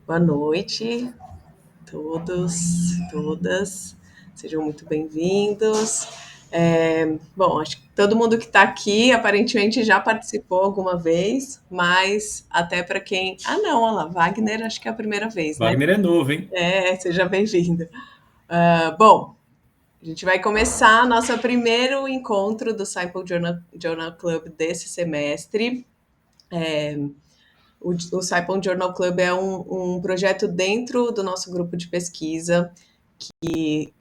Boa noite, todos, todas. Sejam muito bem-vindos. Bom, acho que todo mundo que está aqui aparentemente já participou alguma vez, mas até para quem. Ah, não, olha lá, Wagner, acho que é a primeira vez, né? Wagner é novo, hein? Seja bem-vindo. Bom, a gente vai começar nosso primeiro encontro do Simple Journal Club desse semestre. O Saipon Journal Club é um projeto dentro do nosso grupo de pesquisa, tem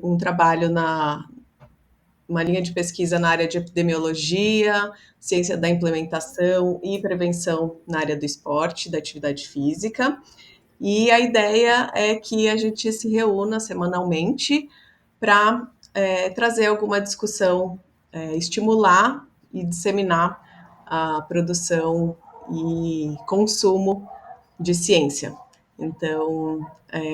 um trabalho uma linha de pesquisa na área de epidemiologia, ciência da implementação e prevenção na área do esporte, da atividade física. E a ideia é que a gente se reúna semanalmente para trazer alguma discussão, estimular e disseminar a produção e consumo de ciência. Então,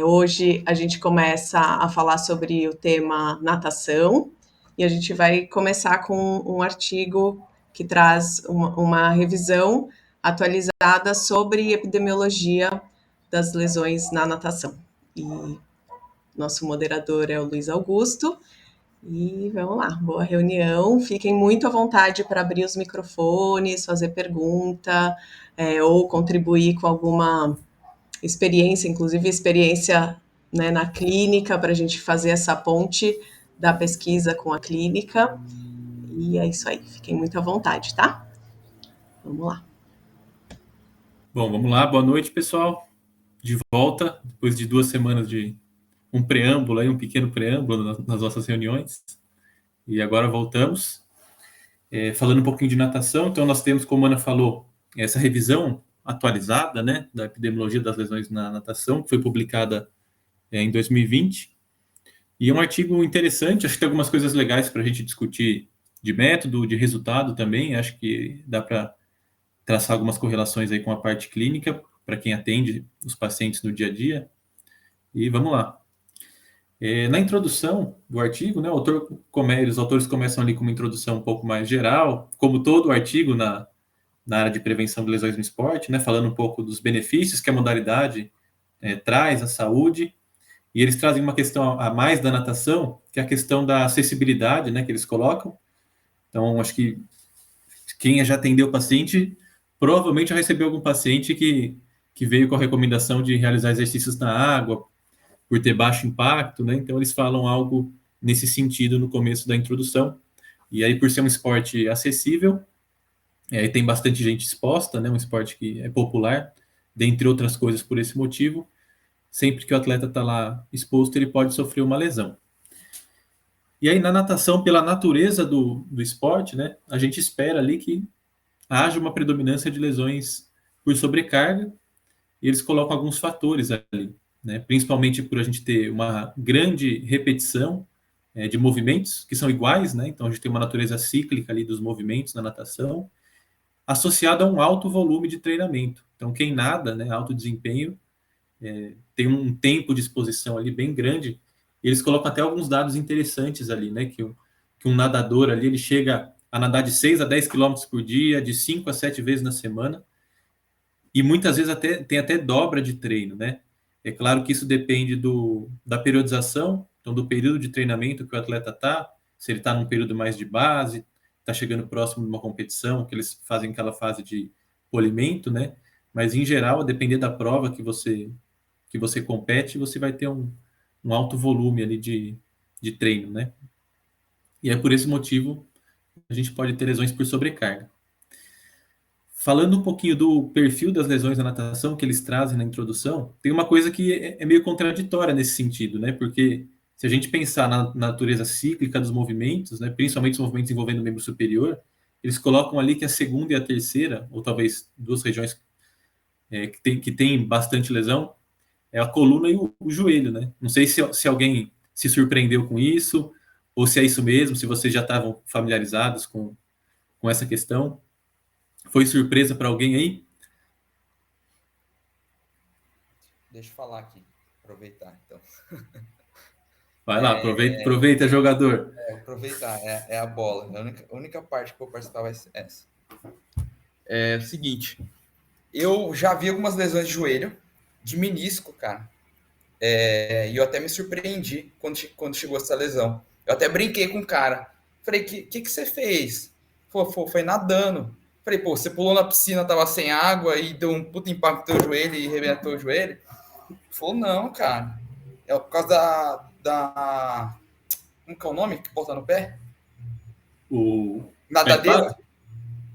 hoje a gente começa a falar sobre o tema natação e a gente vai começar com um artigo que traz uma revisão atualizada sobre epidemiologia das lesões na natação. E nosso moderador é o Luiz Augusto. E vamos lá, boa reunião. Fiquem muito à vontade para abrir os microfones, fazer pergunta, ou contribuir com alguma experiência, inclusive experiência, né, na clínica, para a gente fazer essa ponte da pesquisa com a clínica. E é isso aí, fiquem muito à vontade, tá? Vamos lá. Bom, vamos lá. Boa noite, pessoal. De volta, depois de 2 semanas de um preâmbulo, um pequeno preâmbulo nas nossas reuniões. E agora voltamos. Falando um pouquinho de natação, então nós temos, como a Ana falou, essa revisão atualizada, né, da epidemiologia das lesões na natação, que foi publicada em 2020. E é um artigo interessante, acho que tem algumas coisas legais para a gente discutir de método, de resultado também. Acho que dá para traçar algumas correlações aí com a parte clínica, para quem atende os pacientes no dia a dia. E vamos lá. Na introdução do artigo, né, os autores começam ali com uma introdução um pouco mais geral, como todo artigo na área de prevenção de lesões no esporte, né, falando um pouco dos benefícios que a modalidade traz à saúde. E eles trazem uma questão a mais da natação, que é a questão da acessibilidade, né, que eles colocam. Então, acho que quem já atendeu o paciente provavelmente já recebeu algum paciente que veio com a recomendação de realizar exercícios na água por ter baixo impacto, né? Então eles falam algo nesse sentido no começo da introdução. E aí, por ser um esporte acessível, e tem bastante gente exposta, né? Um esporte que é popular, dentre outras coisas por esse motivo, sempre que o atleta está lá exposto, ele pode sofrer uma lesão. E aí, na natação, pela natureza do esporte, né? A gente espera ali que haja uma predominância de lesões por sobrecarga, e eles colocam alguns fatores ali, né? Principalmente por a gente ter uma grande repetição de movimentos que são iguais, né? Então a gente tem uma natureza cíclica ali dos movimentos na natação, associada a um alto volume de treinamento. Então quem nada, né, alto desempenho, tem um tempo de exposição ali bem grande. E eles colocam até alguns dados interessantes ali, né? Que um nadador ali ele chega a nadar de 6 a 10 quilômetros por dia, de 5 a 7 vezes na semana, e muitas vezes tem até dobra de treino, né? É claro que isso depende da periodização, então do período de treinamento que o atleta está, se ele está num período mais de base, está chegando próximo de uma competição, que eles fazem aquela fase de polimento, né? Mas em geral, a depender da prova que você compete, você vai ter um alto volume ali de treino, né? E é por esse motivo a gente pode ter lesões por sobrecarga. Falando um pouquinho do perfil das lesões na natação que eles trazem na introdução, tem uma coisa que é meio contraditória nesse sentido, né? Porque se a gente pensar na natureza cíclica dos movimentos, né, principalmente os movimentos envolvendo o membro superior, eles colocam ali que a segunda e a terceira, ou talvez duas regiões que tem bastante lesão, é a coluna e o joelho, né? Não sei se alguém se surpreendeu com isso, ou se é isso mesmo, se vocês já estavam familiarizados com essa questão. Foi surpresa para alguém aí? Deixa eu falar aqui, aproveitar então. Vai lá, aproveita, jogador. Aproveitar, é a bola. A única parte que eu vou participar vai ser essa. É o seguinte, Eu já vi algumas lesões de joelho, de menisco, cara. E eu até me surpreendi quando chegou essa lesão. Eu até brinquei com o cara. Falei, que você fez? Foi nadando. Falei, pô, você pulou na piscina, tava sem água e deu um puta impacto no teu joelho e rebentou o joelho? Ele falou, não, cara. É por causa da... Como que é o nome que bota no pé? O Nadadeira?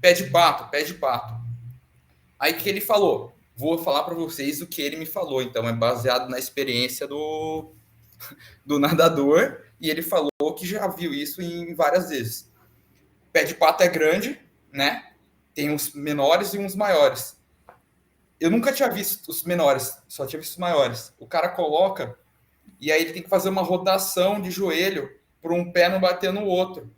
Pé de pato. Aí que ele falou? Vou falar para vocês o que ele me falou. Então é baseado na experiência do nadador. E ele falou que já viu isso em várias vezes. Pé de pato é grande, né? Tem uns menores e uns maiores. Eu nunca tinha visto os menores, só tinha visto os maiores. O cara coloca e aí ele tem que fazer uma rotação de joelho para um pé não bater no outro.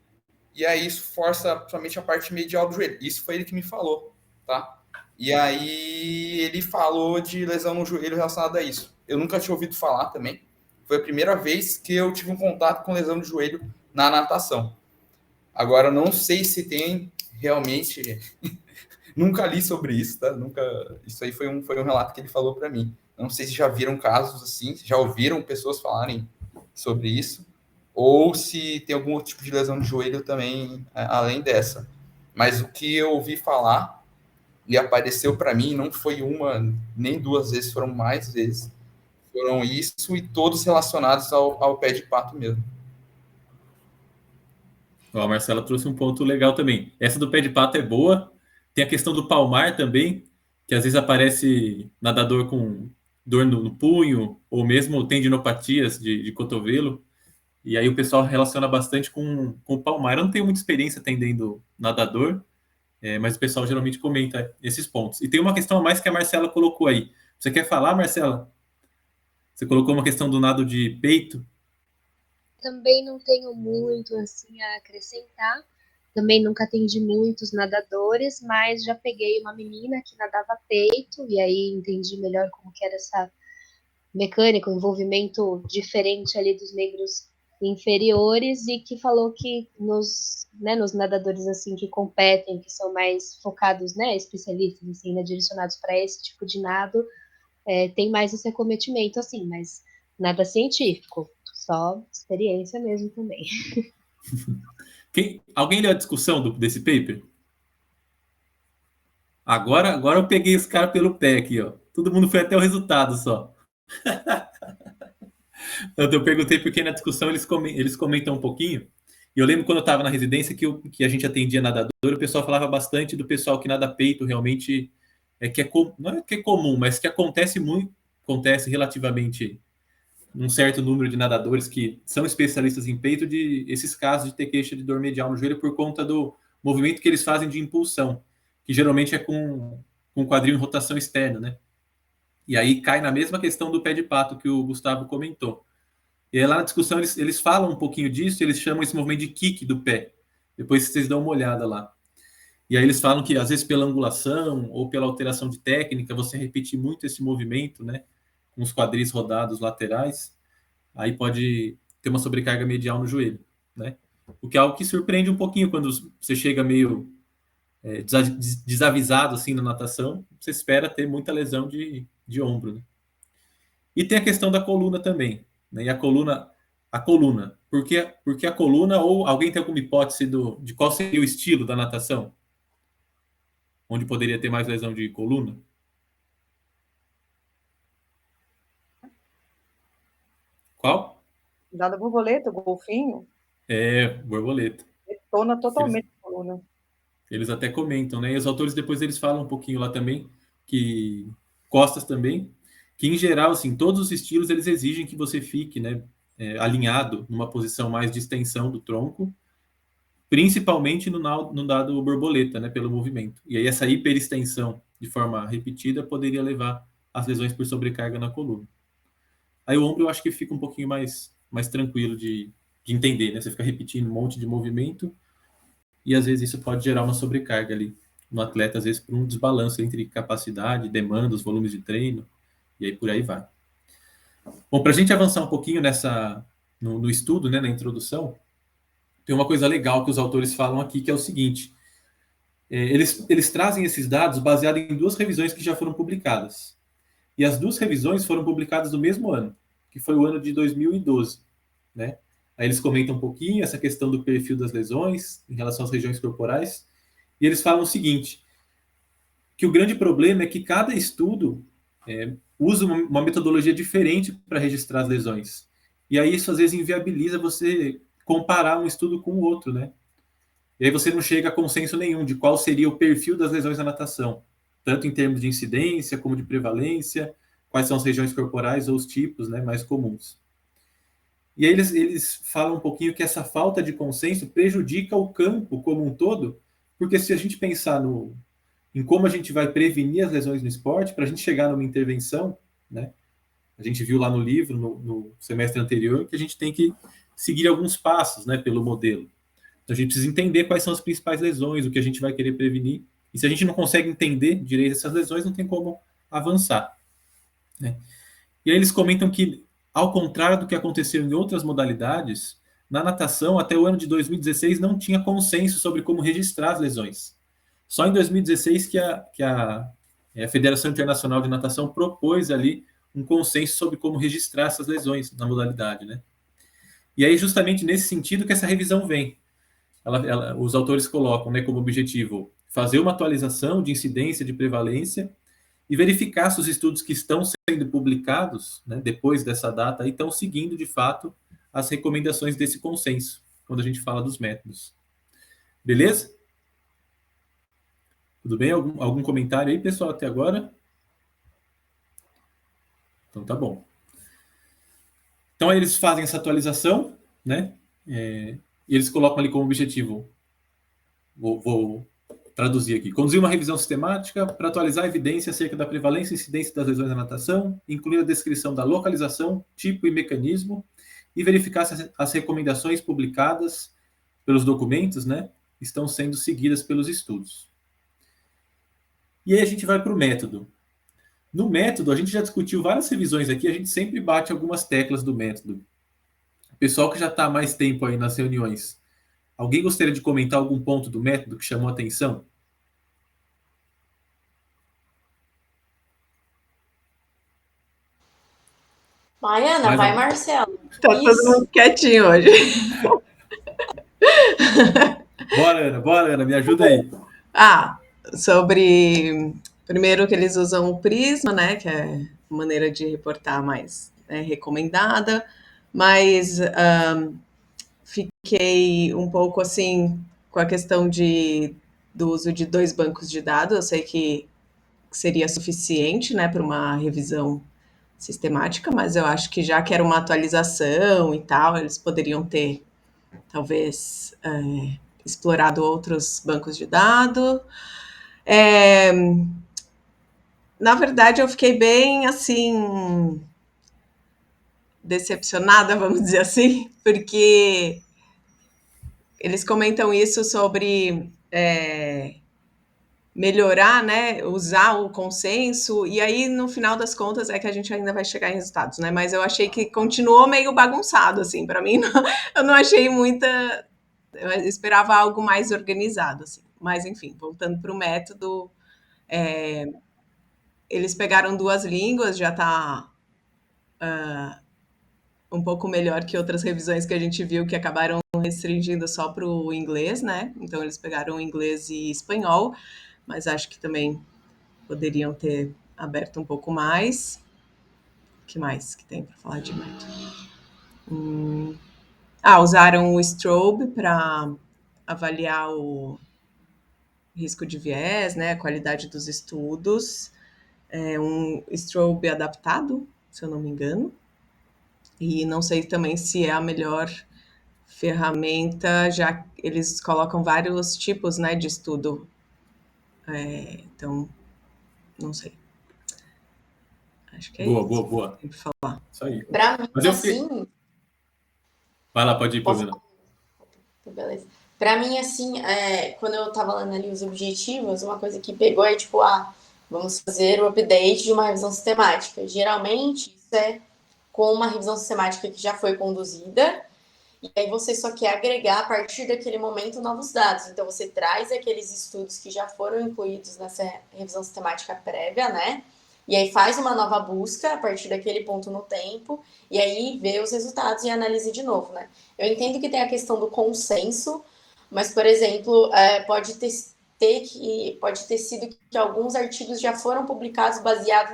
E aí isso força somente a parte medial do joelho. Isso foi ele que me falou, tá? E aí ele falou de lesão no joelho relacionada a isso. Eu nunca tinha ouvido falar também. Foi a primeira vez que eu tive um contato com lesão de joelho na natação. Agora, eu não sei se tem realmente... Nunca li sobre isso, tá? Isso aí foi um relato que ele falou para mim. Não sei se já viram casos assim, se já ouviram pessoas falarem sobre isso, ou se tem algum outro tipo de lesão de joelho também, além dessa. Mas o que eu ouvi falar e apareceu para mim não foi uma nem duas vezes, foram mais vezes. Foram isso e todos relacionados ao pé de pato mesmo. A Marcela trouxe um ponto legal também. Essa do pé de pato é boa. Tem a questão do palmar também, que às vezes aparece nadador com dor no punho, ou mesmo tendinopatias de cotovelo. E aí o pessoal relaciona bastante com o palmar. Eu não tenho muita experiência atendendo nadador, mas o pessoal geralmente comenta esses pontos. E tem uma questão a mais que a Marcela colocou aí. Você quer falar, Marcela? Você colocou uma questão do nado de peito. Também não tenho muito assim a acrescentar. Também nunca atendi muitos nadadores, mas já peguei uma menina que nadava peito e aí entendi melhor como que era essa mecânica, o envolvimento diferente ali dos membros inferiores e que falou que nos nadadores assim que competem, que são mais focados, né, especialistas assim, né, direcionados para esse tipo de nado, tem mais esse acometimento assim, mas nada científico, só experiência mesmo também. Alguém leu a discussão desse paper? Agora eu peguei os caras pelo pé aqui, ó. Todo mundo foi até o resultado só. Eu perguntei porque na discussão eles comentam um pouquinho. E eu lembro quando eu estava na residência que a gente atendia nadador, o pessoal falava bastante do pessoal que nada peito realmente não é que é comum, mas que acontece relativamente um certo número de nadadores que são especialistas em peito de esses casos de ter queixa de dor medial no joelho por conta do movimento que eles fazem de impulsão, que geralmente é com o quadril em rotação externa, né? E aí cai na mesma questão do pé de pato que o Gustavo comentou. E aí lá na discussão eles falam um pouquinho disso, eles chamam esse movimento de kick do pé. Depois vocês dão uma olhada lá. E aí eles falam que às vezes pela angulação ou pela alteração de técnica, você repetir muito esse movimento, né? Com os quadris rodados laterais, aí pode ter uma sobrecarga medial no joelho, né? O que é algo que surpreende um pouquinho quando você chega meio desavisado assim na natação, você espera ter muita lesão de ombro, né? E tem a questão da coluna também, né? E a coluna, porque a coluna, ou alguém tem alguma hipótese de qual seria o estilo da natação? Onde poderia ter mais lesão de coluna? Qual? Nada borboleta, golfinho, Borboleta. detona totalmente a coluna. Eles até comentam, né? E os autores depois eles falam um pouquinho lá também, que costas também, que em geral, assim, todos os estilos eles exigem que você fique, né, alinhado numa posição mais de extensão do tronco, principalmente no dado borboleta, né, pelo movimento. E aí essa hiperextensão de forma repetida poderia levar às lesões por sobrecarga na coluna. Aí o ombro eu acho que fica um pouquinho mais tranquilo de entender, né? Você fica repetindo um monte de movimento e às vezes isso pode gerar uma sobrecarga ali no atleta, às vezes por um desbalanço entre capacidade, demanda, os volumes de treino, e aí por aí vai. Bom, para a gente avançar um pouquinho no estudo, né, na introdução, tem uma coisa legal que os autores falam aqui, que é o seguinte: eles trazem esses dados baseados em 2 revisões que já foram publicadas. E as 2 revisões foram publicadas no mesmo ano, que foi o ano de 2012, né? Aí eles comentam um pouquinho essa questão do perfil das lesões em relação às regiões corporais, e eles falam o seguinte, que o grande problema é que cada estudo usa uma metodologia diferente para registrar as lesões. E aí isso às vezes inviabiliza você comparar um estudo com o outro, né? E aí você não chega a consenso nenhum de qual seria o perfil das lesões na natação, tanto em termos de incidência como de prevalência, quais são as regiões corporais ou os tipos, né, mais comuns. E aí eles falam um pouquinho que essa falta de consenso prejudica o campo como um todo, porque se a gente pensar em como a gente vai prevenir as lesões no esporte, para a gente chegar numa intervenção, né, a gente viu lá no livro, no semestre anterior, que a gente tem que seguir alguns passos, né, pelo modelo. Então a gente precisa entender quais são as principais lesões, o que a gente vai querer prevenir. E se a gente não consegue entender direito essas lesões, não tem como avançar, né? E aí eles comentam que, ao contrário do que aconteceu em outras modalidades, na natação, até o ano de 2016, não tinha consenso sobre como registrar as lesões. Só em 2016 que a Federação Internacional de Natação propôs ali um consenso sobre como registrar essas lesões na modalidade, né? E aí, justamente nesse sentido que essa revisão vem. Os autores colocam, né, como objetivo fazer uma atualização de incidência, de prevalência e verificar se os estudos que estão sendo publicados, né, depois dessa data aí, estão seguindo de fato as recomendações desse consenso, quando a gente fala dos métodos. Beleza? Tudo bem? Algum comentário aí, pessoal, até agora? Então tá bom. Então aí eles fazem essa atualização, né? E eles colocam ali como objetivo, vou traduzir aqui, conduzir uma revisão sistemática para atualizar a evidência acerca da prevalência e incidência das lesões na natação, incluindo a descrição da localização, tipo e mecanismo, e verificar se as recomendações publicadas pelos documentos, né, estão sendo seguidas pelos estudos. E aí a gente vai para o método. No método, a gente já discutiu várias revisões aqui, a gente sempre bate algumas teclas do método. O pessoal que já está há mais tempo aí nas reuniões, alguém gostaria de comentar algum ponto do método que chamou a atenção? Vai, Ana, vai, Marcelo. Tá todo mundo quietinho hoje. Bora, Ana, me ajuda aí. Sobre... Primeiro que eles usam o Prisma, né, que é a maneira de reportar mais recomendada, mas fiquei um pouco assim com a questão do uso de 2 bancos de dados. Eu sei que seria suficiente, né, para uma revisão sistemática, mas eu acho que já que era uma atualização e tal, eles poderiam ter talvez explorado outros bancos de dados. Na verdade, eu fiquei bem assim decepcionada, vamos dizer assim, porque eles comentam isso sobre melhorar, né, usar o consenso, e aí no final das contas é que a gente ainda vai chegar em resultados, né, mas eu achei que continuou meio bagunçado, assim, para mim, eu não achei muita, eu esperava algo mais organizado, assim, mas enfim, voltando para o método, eles pegaram 2 línguas, já está um pouco melhor que outras revisões que a gente viu que acabaram restringindo só para o inglês, né? Então eles pegaram inglês e espanhol, mas acho que também poderiam ter aberto um pouco mais. O que mais que tem para falar de método? Usaram o Strobe para avaliar o risco de viés, né? A qualidade dos estudos. Um Strobe adaptado, se eu não me engano. E não sei também se é a melhor ferramenta, já eles colocam vários tipos, né, de estudo. Então, não sei. Acho que é isso. Boa. Tem que falar. Isso aí. Pra mim, Mas eu assim... Vai lá, pode ir, Posso... Pavina. Beleza. Pra mim, assim, quando eu tava lendo ali os objetivos, uma coisa que pegou é tipo, vamos fazer o update de uma revisão sistemática. Geralmente, isso é com uma revisão sistemática que já foi conduzida E aí você só quer agregar a partir daquele momento novos dados. Então você traz aqueles estudos que já foram incluídos nessa revisão sistemática prévia, né? E aí faz uma nova busca a partir daquele ponto no tempo, e aí vê os resultados e analisa de novo, né? Eu entendo que tem a questão do consenso, mas, por exemplo, pode ter sido que alguns artigos já foram publicados baseados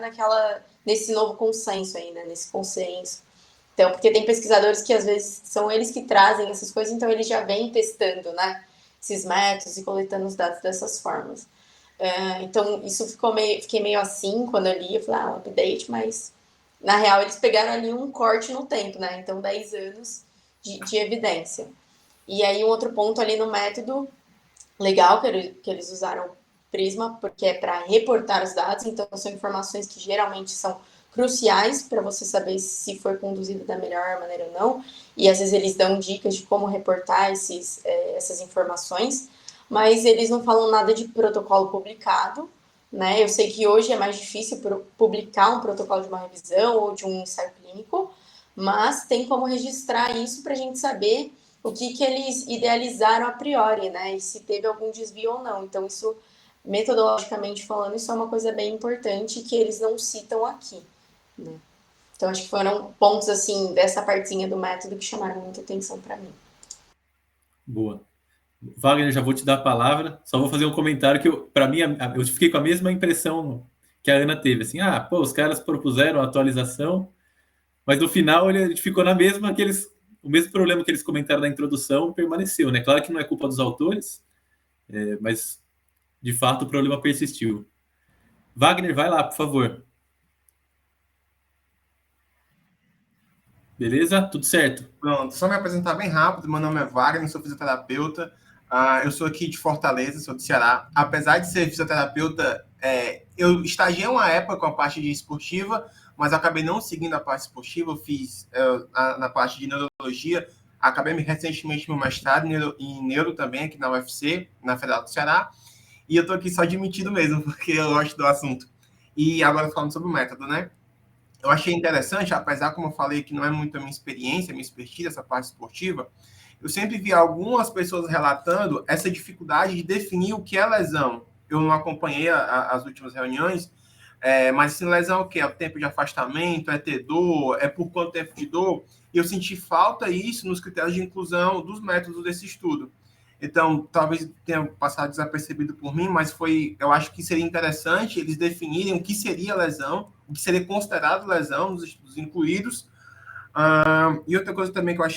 nesse novo consenso aí, né? Nesse consenso. Então, porque tem pesquisadores que às vezes são eles que trazem essas coisas, então eles já vêm testando, né? Esses métodos e coletando os dados dessas formas. Então, isso fiquei meio assim quando eu li, eu falei, um update, mas na real eles pegaram ali um corte no tempo, né? Então, 10 anos de evidência. E aí, um outro ponto ali no método legal que eles usaram Prisma, porque é para reportar os dados, então são informações que geralmente são cruciais para você saber se foi conduzido da melhor maneira ou não, e às vezes eles dão dicas de como reportar essas informações, mas eles não falam nada de protocolo publicado, né? Eu sei que hoje é mais difícil publicar um protocolo de uma revisão ou de um ensaio clínico, mas tem como registrar isso para a gente saber o que eles idealizaram a priori, né? E se teve algum desvio ou não. Então, isso, metodologicamente falando, isso é uma coisa bem importante que eles não citam aqui, né? Então, acho que foram pontos, assim, dessa partezinha do método que chamaram muita atenção para mim. Boa. Wagner, já vou te dar a palavra. Só vou fazer um comentário que, para mim, eu fiquei com a mesma impressão que a Ana teve. Assim, os caras propuseram a atualização, mas no final ele ficou na mesma o mesmo problema que eles comentaram na introdução permaneceu, né? Claro que não é culpa dos autores, mas de fato o problema persistiu. Wagner, vai lá, por favor. Beleza? Tudo certo? Pronto, só me apresentar bem rápido. Meu nome é Wagner, sou fisioterapeuta. Eu sou aqui de Fortaleza, sou do Ceará. Apesar de ser fisioterapeuta, eu estagiei uma época com a parte de esportiva, mas acabei não seguindo a parte esportiva. Eu fiz na parte de neurologia. Acabei recentemente meu mestrado em neuro também, aqui na UFC, na Federal do Ceará. E eu tô aqui só admitido mesmo, porque eu gosto do assunto. E agora falando sobre o método, né? Eu achei interessante, apesar, como eu falei, que não é muito a minha experiência, a minha expertise, essa parte esportiva, eu sempre vi algumas pessoas relatando essa dificuldade de definir o que é lesão. Eu não acompanhei as últimas reuniões, mas assim, lesão é o quê? É o tempo de afastamento, é ter dor, é por quanto tempo de dor? E eu senti falta isso nos critérios de inclusão dos métodos desse estudo. Então, talvez tenha passado desapercebido por mim, mas eu acho que seria interessante eles definirem o que seria lesão, o que seria considerado lesão nos estudos incluídos. E outra coisa também que eu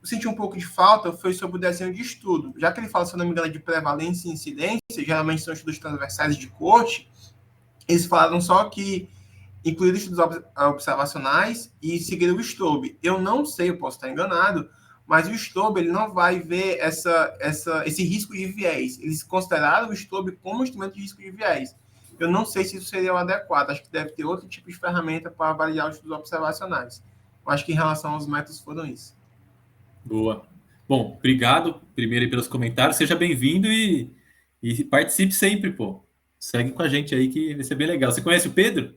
senti um pouco de falta foi sobre o desenho de estudo. Já que ele fala, se eu não me engano, de prevalência e incidência, geralmente são estudos transversais de corte, eles falaram só que incluíram estudos observacionais e seguiram o STOB. Eu não sei, eu posso estar enganado, mas o STOB ele não vai ver esse risco de viés. Eles consideraram o STOB como instrumento de risco de viés. Eu não sei se isso seria o adequado. Acho que deve ter outro tipo de ferramenta para avaliar os estudos observacionais. Eu acho que em relação aos métodos foram isso. Boa. Bom, obrigado primeiro pelos comentários. Seja bem-vindo e participe sempre, pô. Segue com a gente aí que vai ser bem legal. Você conhece o Pedro?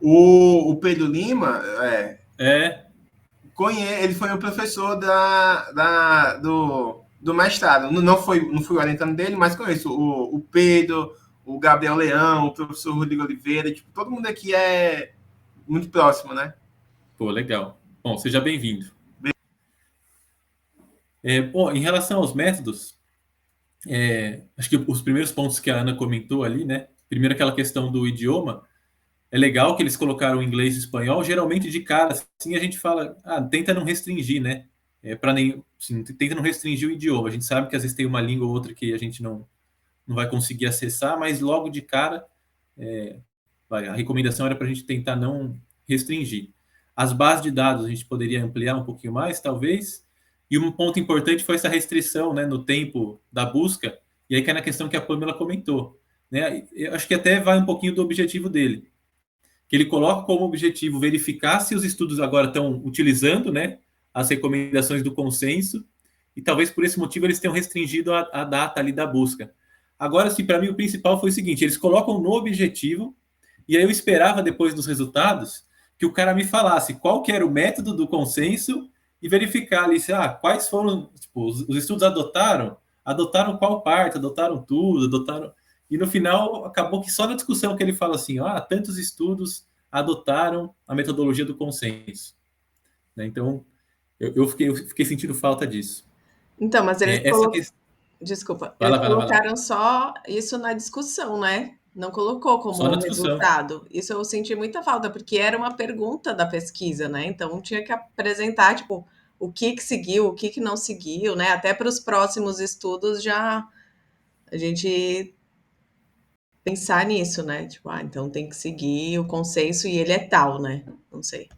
O Pedro Lima, conhece. Ele foi o professor do mestrado. Não fui orientando dele, mas conheço o Pedro, o Gabriel Leão, o professor Rodrigo Oliveira. Tipo, todo mundo aqui é muito próximo, né? Pô, legal. Bom, seja bem-vindo. Bom, em relação aos métodos, acho que os primeiros pontos que a Ana comentou ali, né? Primeiro, aquela questão do idioma. É legal que eles colocaram inglês e espanhol. Geralmente, de cara, assim, a gente fala, tenta não restringir, né? Tenta não restringir o idioma. A gente sabe que às vezes tem uma língua ou outra que a gente não vai conseguir acessar, mas logo de cara, a recomendação era para a gente tentar não restringir. As bases de dados a gente poderia ampliar um pouquinho mais, talvez. E um ponto importante foi essa restrição, né, no tempo da busca. E aí que é na questão que a Pamela comentou, né? Eu acho que até vai um pouquinho do objetivo dele, que ele coloca como objetivo verificar se os estudos agora estão utilizando, né, as recomendações do consenso, e talvez por esse motivo eles tenham restringido a data ali da busca. Agora, assim, para mim o principal foi o seguinte, eles colocam no objetivo, e aí eu esperava depois dos resultados que o cara me falasse qual que era o método do consenso e verificar ali se, quais foram, tipo, os estudos adotaram qual parte, adotaram tudo, adotaram... E no final, acabou que só na discussão que ele fala assim, tantos estudos adotaram a metodologia do consenso. Né? Então, eu fiquei sentindo falta disso. Então, mas eles Essa questão... Desculpa, Vai lá, eles vai lá, vai lá. colocaram só isso na discussão, né? Não colocou como Só na discussão. resultado. Isso eu senti muita falta, porque era uma pergunta da pesquisa, né? Então tinha que apresentar, tipo, o que seguiu, o que não seguiu, né? Até para os próximos estudos já a gente pensar nisso, né? Tipo, então tem que seguir o consenso e ele é tal, né? Não sei.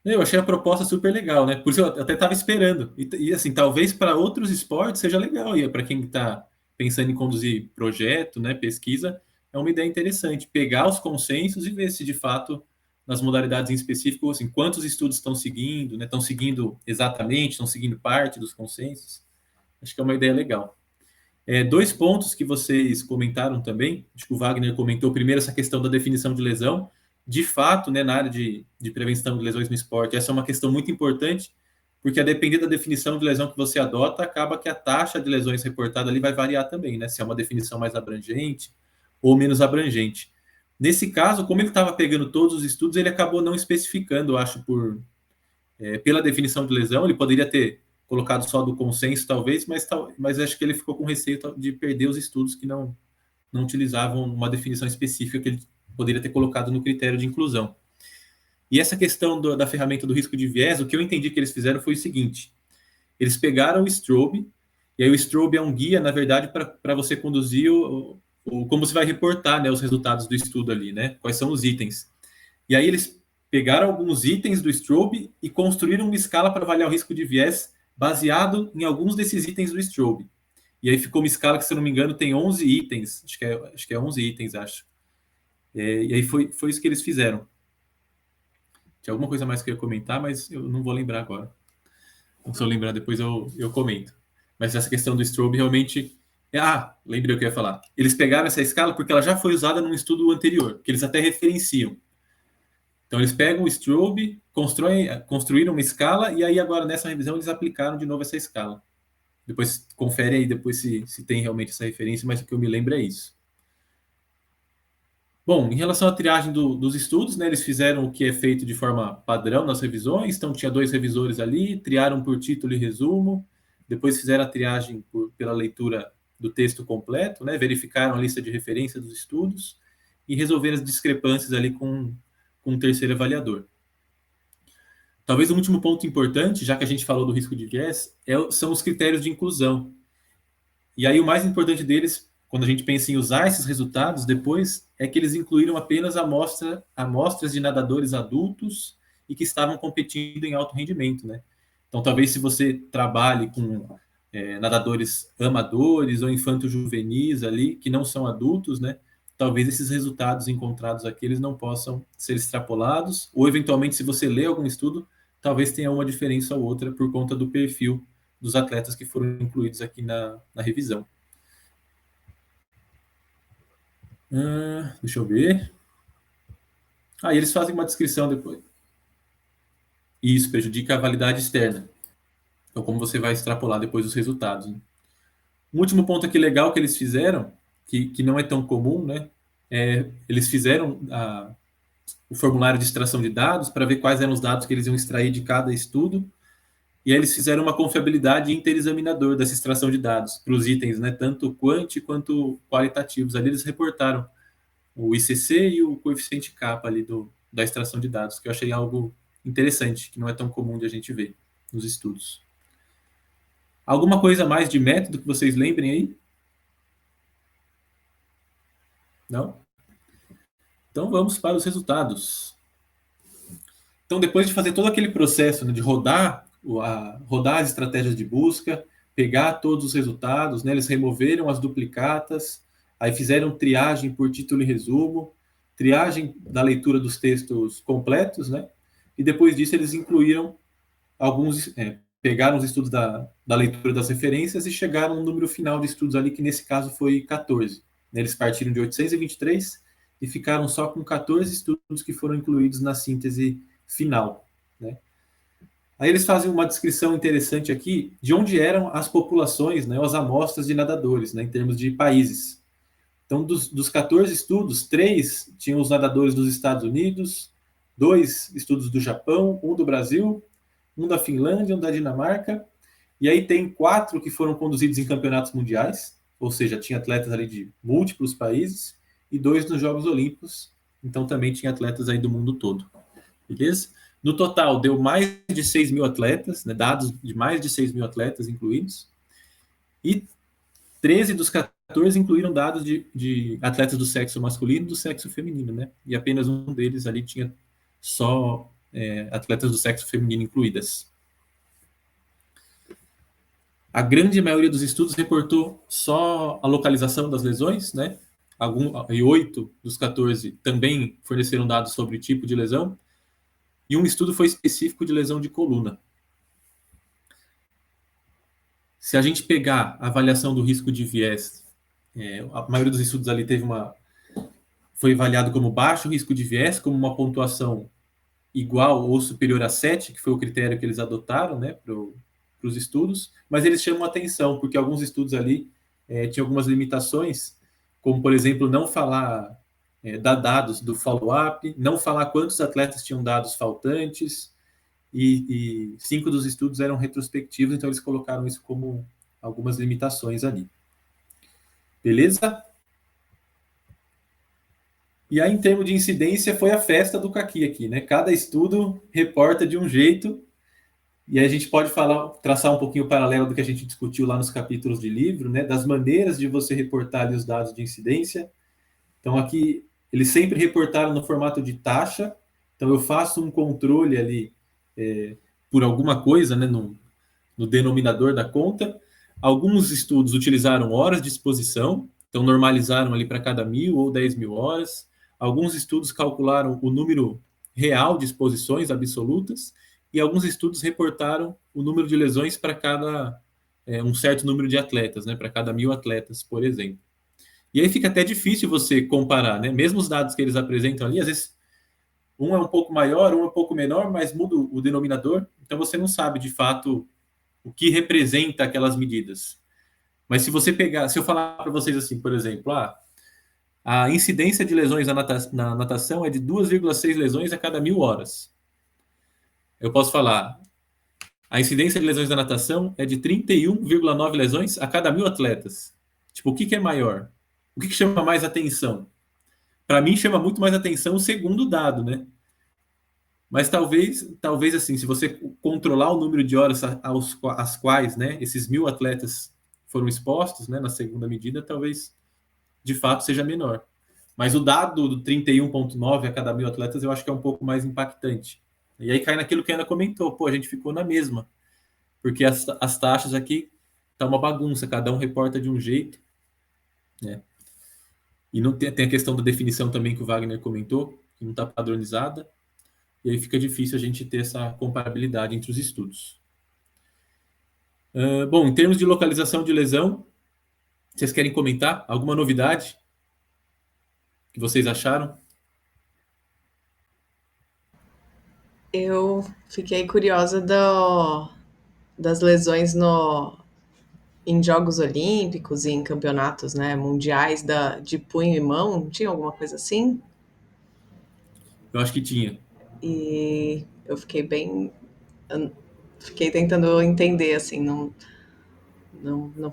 Eu achei a proposta super legal, né? Por isso eu até estava esperando. E assim, talvez para outros esportes seja legal. E para quem está pensando em conduzir projeto, né, pesquisa, é uma ideia interessante. Pegar os consensos e ver se de fato, nas modalidades em específico, assim, quantos estudos estão seguindo, né? Estão seguindo exatamente, estão seguindo parte dos consensos. Acho que é uma ideia legal. 2 pontos que vocês comentaram também, acho que o Wagner comentou primeiro essa questão da definição de lesão. De fato, né, na área de prevenção de lesões no esporte, essa é uma questão muito importante, porque a depender da definição de lesão que você adota, acaba que a taxa de lesões reportada ali vai variar também, né? Se é uma definição mais abrangente ou menos abrangente. Nesse caso, como ele estava pegando todos os estudos, ele acabou não especificando, eu acho, pela definição de lesão, ele poderia ter colocado só do consenso, talvez, mas acho que ele ficou com receio de perder os estudos que não utilizavam uma definição específica que ele poderia ter colocado no critério de inclusão. E essa questão da ferramenta do risco de viés, o que eu entendi que eles fizeram foi o seguinte: eles pegaram o Strobe, e aí o Strobe é um guia, na verdade, para você conduzir como você vai reportar, né, os resultados do estudo ali, né? Quais são os itens. E aí eles pegaram alguns itens do Strobe e construíram uma escala para avaliar o risco de viés baseado em alguns desses itens do Strobe. E aí ficou uma escala que, se eu não me engano, tem 11 itens. Acho que é 11 itens, acho. E aí foi isso que eles fizeram. Tinha alguma coisa mais que eu ia comentar, mas eu não vou lembrar agora. Então, se eu lembrar depois, eu comento. Mas essa questão do Strobe realmente... lembrei o que eu ia falar. Eles pegaram essa escala porque ela já foi usada num estudo anterior, que eles até referenciam. Então, eles pegam o Strobe, construíram uma escala, e aí agora, nessa revisão, eles aplicaram de novo essa escala. Depois, confere aí depois se tem realmente essa referência, mas o que eu me lembro é isso. Bom, em relação à triagem dos estudos, né, eles fizeram o que é feito de forma padrão nas revisões, então tinha 2 revisores ali, triaram por título e resumo, depois fizeram a triagem pela leitura do texto completo, né, verificaram a lista de referência dos estudos e resolveram as discrepâncias ali com um terceiro avaliador. Talvez um último ponto importante, já que a gente falou do risco de viés, são os critérios de inclusão. E aí o mais importante deles, quando a gente pensa em usar esses resultados depois, é que eles incluíram apenas amostras de nadadores adultos e que estavam competindo em alto rendimento, né? Então, talvez se você trabalhe com nadadores amadores ou infanto-juvenis ali, que não são adultos, né? Talvez esses resultados encontrados aqui eles não possam ser extrapolados, ou eventualmente, se você lê algum estudo, talvez tenha uma diferença ou outra por conta do perfil dos atletas que foram incluídos aqui na revisão. Deixa eu ver. E eles fazem uma descrição depois. Isso prejudica a validade externa. Então, como você vai extrapolar depois os resultados, né? Um último ponto aqui legal que eles fizeram, que não é tão comum, né? Eles fizeram o formulário de extração de dados para ver quais eram os dados que eles iam extrair de cada estudo. E aí eles fizeram uma confiabilidade interexaminador dessa extração de dados para os itens, né, tanto quanti quanto qualitativos. Ali eles reportaram o ICC e o coeficiente kappa ali da extração de dados, que eu achei algo interessante, que não é tão comum de a gente ver nos estudos. Alguma coisa mais de método que vocês lembrem aí? Não? Então vamos para os resultados. Então, depois de fazer todo aquele processo, né, de rodar as estratégias de busca, pegar todos os resultados, né, eles removeram as duplicatas, aí fizeram triagem por título e resumo, triagem da leitura dos textos completos, né, e depois disso eles incluíram pegaram os estudos da leitura das referências e chegaram a um número final de estudos ali, que nesse caso foi 14. Eles partiram de 823 e ficaram só com 14 estudos que foram incluídos na síntese final, né? Aí eles fazem uma descrição interessante aqui de onde eram as populações, né, as amostras de nadadores, né, em termos de países. Então, dos 14 estudos, 3 tinham os nadadores dos Estados Unidos, 2 estudos do Japão, 1 do Brasil, 1 da Finlândia, 1 da Dinamarca, e aí tem 4 que foram conduzidos em campeonatos mundiais, ou seja, tinha atletas ali de múltiplos países, e 2 nos Jogos Olímpicos, então também tinha atletas aí do mundo todo, beleza? No total, deu mais de 6 mil atletas, né, dados de mais de 6 mil atletas incluídos, e 13 dos 14 incluíram dados de atletas do sexo masculino e do sexo feminino, né? E apenas um deles ali tinha só atletas do sexo feminino incluídas. A grande maioria dos estudos reportou só a localização das lesões, né? E 8 dos 14 também forneceram dados sobre tipo de lesão, e um estudo foi específico de lesão de coluna. Se a gente pegar a avaliação do risco de viés, a maioria dos estudos ali foi avaliado como baixo risco de viés, como uma pontuação igual ou superior a 7, que foi o critério que eles adotaram, né, para os estudos, mas eles chamam atenção, porque alguns estudos ali tinham algumas limitações, como, por exemplo, não falar dar dados do follow-up, não falar quantos atletas tinham dados faltantes, e 5 dos estudos eram retrospectivos, então eles colocaram isso como algumas limitações ali. Beleza? E aí, em termos de incidência, foi a festa do caqui aqui, né? Cada estudo reporta de um jeito, e aí a gente pode traçar um pouquinho o paralelo do que a gente discutiu lá nos capítulos de livro, né? Das maneiras de você reportar ali os dados de incidência. Então, aqui, eles sempre reportaram no formato de taxa, então eu faço um controle ali por alguma coisa, né, no denominador da conta. Alguns estudos utilizaram horas de exposição, então normalizaram ali para cada 1.000 ou 10.000 horas. Alguns estudos calcularam o número real de exposições absolutas, e alguns estudos reportaram o número de lesões para cada um certo número de atletas, né, para cada 1.000 atletas, por exemplo. E aí fica até difícil você comparar, né? Mesmo os dados que eles apresentam ali, às vezes um é um pouco maior, um é um pouco menor, mas muda o denominador, então você não sabe de fato o que representa aquelas medidas. Mas se eu falar para vocês assim, por exemplo, a incidência de lesões na natação é de 2,6 lesões a cada 1.000 horas. Eu posso falar, a incidência de lesões na natação é de 31,9 lesões a cada 1.000 atletas. Tipo, o que é maior? O que chama mais atenção? Para mim, chama muito mais atenção o segundo dado, né? Mas talvez assim, se você controlar o número de horas às quais, né, esses 1.000 atletas foram expostos, né, na segunda medida, talvez de fato seja menor. Mas o dado do 31,9 a cada 1.000 atletas eu acho que é um pouco mais impactante. E aí cai naquilo que a Ana comentou, a gente ficou na mesma. Porque as taxas aqui tá uma bagunça, cada um reporta de um jeito, né? E não tem a questão da definição também que o Wagner comentou, que não está padronizada, e aí fica difícil a gente ter essa comparabilidade entre os estudos. Bom, em termos de localização de lesão, vocês querem comentar alguma novidade que vocês acharam? Eu fiquei curiosa das lesões em Jogos Olímpicos e em campeonatos, né, mundiais de punho e mão. Tinha alguma coisa assim? Eu acho que tinha. E eu fiquei tentando entender, assim, não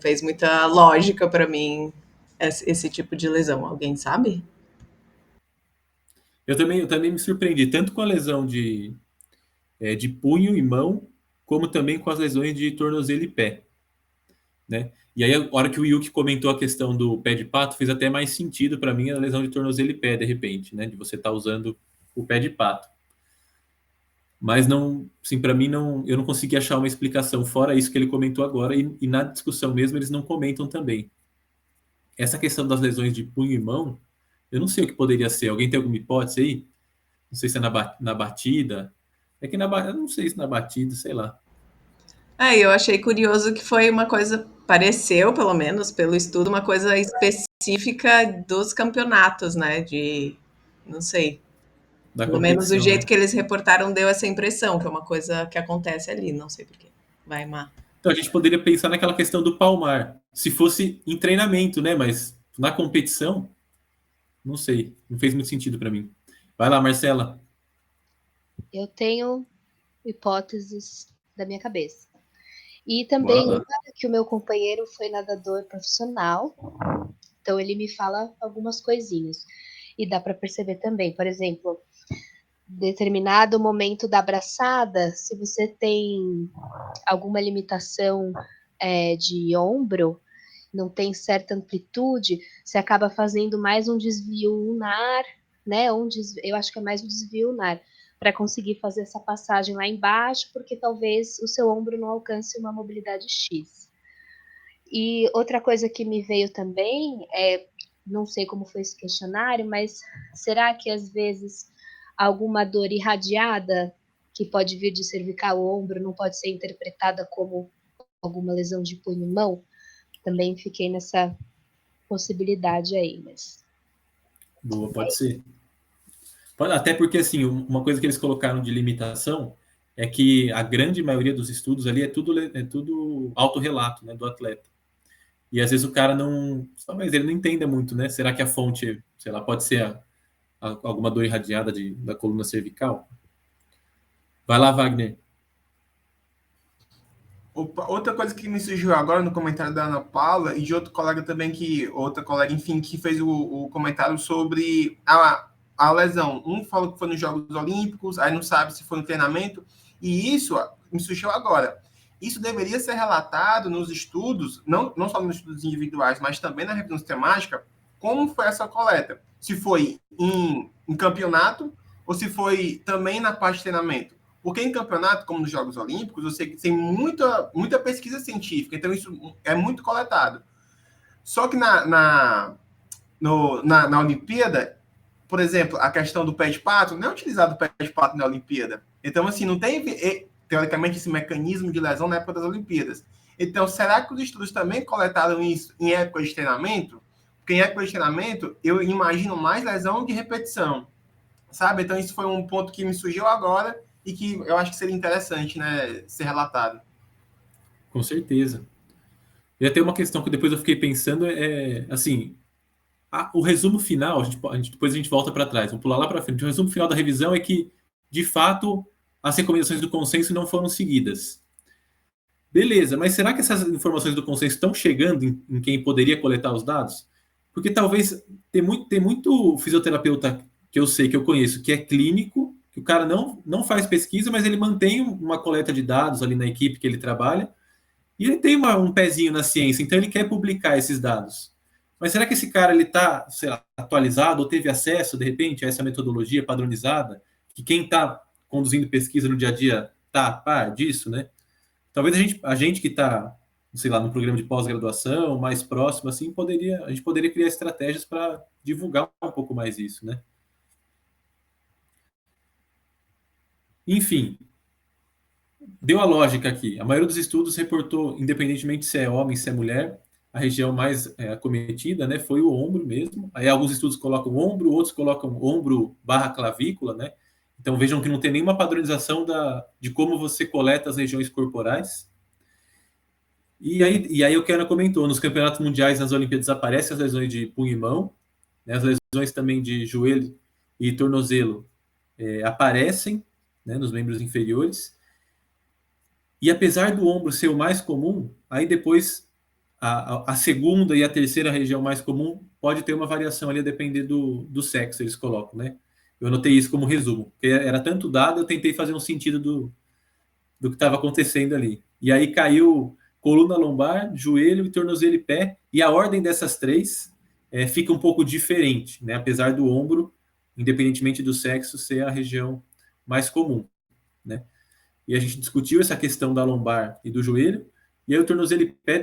fez muita lógica para mim esse tipo de lesão. Alguém sabe? Eu também me surpreendi, tanto com a lesão de punho e mão, como também com as lesões de tornozelo e pé, né? E aí, a hora que o Yuki comentou a questão do pé de pato, fez até mais sentido para mim a lesão de tornozelo e pé, de repente, né? De você estar usando o pé de pato. Mas não, assim, para mim eu não consegui achar uma explicação fora isso que ele comentou agora, e na discussão mesmo eles não comentam também. Essa questão das lesões de punho e mão, eu não sei o que poderia ser. Alguém tem alguma hipótese aí? Não sei se é na batida. É que eu não sei se na batida, sei lá. Eu achei curioso que foi uma coisa pareceu, pelo menos pelo estudo, uma coisa específica dos campeonatos, né? Não sei. Da Pelo menos o competição, jeito né? que eles reportaram deu essa impressão, que é uma coisa que acontece ali, não sei porquê. Vai, Má. Então a gente poderia pensar naquela questão do palmar, se fosse em treinamento, né? Mas na competição, não sei, não fez muito sentido para mim. Vai lá, Marcela. Eu tenho hipóteses da minha cabeça. E Bora também lá. uma que o meu companheiro foi nadador profissional, então ele me fala algumas coisinhas. E dá para perceber também, por exemplo, determinado momento da braçada, se você tem alguma limitação de ombro, não tem certa amplitude, você acaba fazendo mais um desvio lunar, né? Eu acho que é mais um desvio lunar, para conseguir fazer essa passagem lá embaixo, porque talvez o seu ombro não alcance uma mobilidade X. E outra coisa que me veio também não sei como foi esse questionário, mas será que às vezes alguma dor irradiada que pode vir de cervical ou ombro não pode ser interpretada como alguma lesão de punho e mão? Também fiquei nessa possibilidade aí, mas Boa, pode ser. Até porque, assim, uma coisa que eles colocaram de limitação é que a grande maioria dos estudos ali é tudo autorrelato, né, do atleta. E às vezes o cara não. Talvez ele não entenda muito, né? Será que a fonte, sei lá, pode ser alguma dor irradiada da coluna cervical? Vai lá, Wagner. Opa, outra coisa que me surgiu agora no comentário da Ana Paula e de outro colega também, outra colega, enfim, que fez o comentário sobre a lesão. Um falou que foi nos Jogos Olímpicos, aí não sabe se foi no treinamento, e isso me surgiu agora. Isso deveria ser relatado nos estudos, não só nos estudos individuais, mas também na revisão sistemática, como foi essa coleta. Se foi em campeonato ou se foi também na parte de treinamento. Porque em campeonato, como nos Jogos Olímpicos, você tem muita pesquisa científica, então isso é muito coletado. Só que na Olimpíada, por exemplo, a questão do pé de pato, não é utilizado o pé de pato na Olimpíada. Então, assim, não tem, teoricamente, esse mecanismo de lesão na época das Olimpíadas. Então, será que os estudos também coletaram isso em época de treinamento? Porque em época de treinamento, eu imagino mais lesão de repetição, sabe? Então, isso foi um ponto que me surgiu agora e que eu acho que seria interessante, né, ser relatado. Com certeza. E até uma questão que depois eu fiquei pensando assim, o resumo final, depois a gente volta para trás, vamos pular lá para frente. O resumo final da revisão é que, de fato, as recomendações do consenso não foram seguidas. Beleza, mas será que essas informações do consenso estão chegando em quem poderia coletar os dados? Porque talvez tem muito fisioterapeuta que eu sei, que eu conheço, que é clínico, que o cara não faz pesquisa, mas ele mantém uma coleta de dados ali na equipe que ele trabalha, e ele tem um pezinho na ciência, então ele quer publicar esses dados. Mas será que esse cara ele está, sei lá, atualizado ou teve acesso, de repente, a essa metodologia padronizada? Que quem está conduzindo pesquisa no dia a dia está a par disso, né? Talvez a gente que está, sei lá, no programa de pós-graduação, mais próximo, assim, a gente poderia criar estratégias para divulgar um pouco mais isso, né? Enfim, deu a lógica aqui. A maioria dos estudos reportou, independentemente se é homem, se é mulher, a região mais acometida, né, foi o ombro mesmo. Aí alguns estudos colocam ombro, outros colocam ombro barra clavícula, né? Então vejam que não tem nenhuma padronização de como você coleta as regiões corporais. E aí o Kena comentou, nos campeonatos mundiais, nas Olimpíadas, aparecem as lesões de punho e mão, né, as lesões também de joelho e tornozelo aparecem, né, nos membros inferiores. E apesar do ombro ser o mais comum, aí depois a segunda e a terceira região mais comum pode ter uma variação ali a depender do sexo, eles colocam, né? Eu anotei isso como resumo, porque era tanto dado, eu tentei fazer um sentido do que estava acontecendo ali. E aí caiu coluna lombar, joelho, tornozelo e pé, e a ordem dessas três fica um pouco diferente, né? Apesar do ombro, independentemente do sexo, ser a região mais comum, né? E a gente discutiu essa questão da lombar e do joelho, e aí o tornozelo e pé,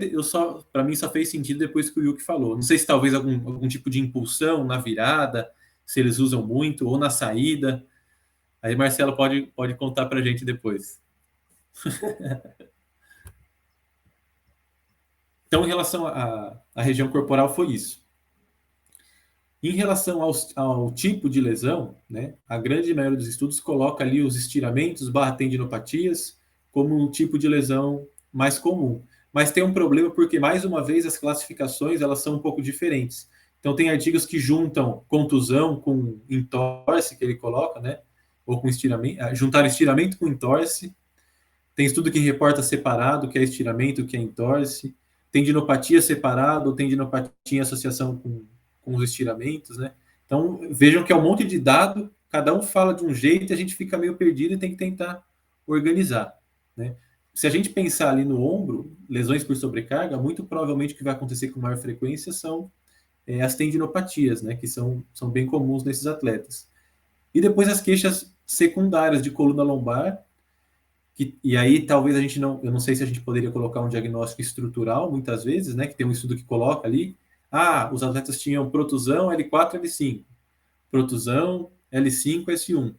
para mim só fez sentido depois que o Yuki falou. Não sei se talvez algum tipo de impulsão na virada, se eles usam muito, ou na saída. Aí Marcelo pode contar para a gente depois. Então, em relação à região corporal, foi isso. Em relação ao tipo de lesão, né, a grande maioria dos estudos coloca ali os estiramentos / tendinopatias como um tipo de lesão mais comum. Mas tem um problema porque, mais uma vez, as classificações elas são um pouco diferentes. Então, tem artigos que juntam contusão com entorse, que ele coloca, né? Ou com estiramento, juntar estiramento com entorse. Tem estudo que reporta separado, que é estiramento, que é entorse. Tendinopatia separado, ou tendinopatia em associação com os estiramentos, né? Então, vejam que é um monte de dado, cada um fala de um jeito e a gente fica meio perdido e tem que tentar organizar, né? Se a gente pensar ali no ombro, lesões por sobrecarga, muito provavelmente o que vai acontecer com maior frequência são as tendinopatias, né? Que são bem comuns nesses atletas. E depois as queixas secundárias de coluna lombar, e aí talvez a gente não, eu não sei se a gente poderia colocar um diagnóstico estrutural, muitas vezes, né, que tem um estudo que coloca ali, os atletas tinham protusão L4, L5, protusão L5, S1.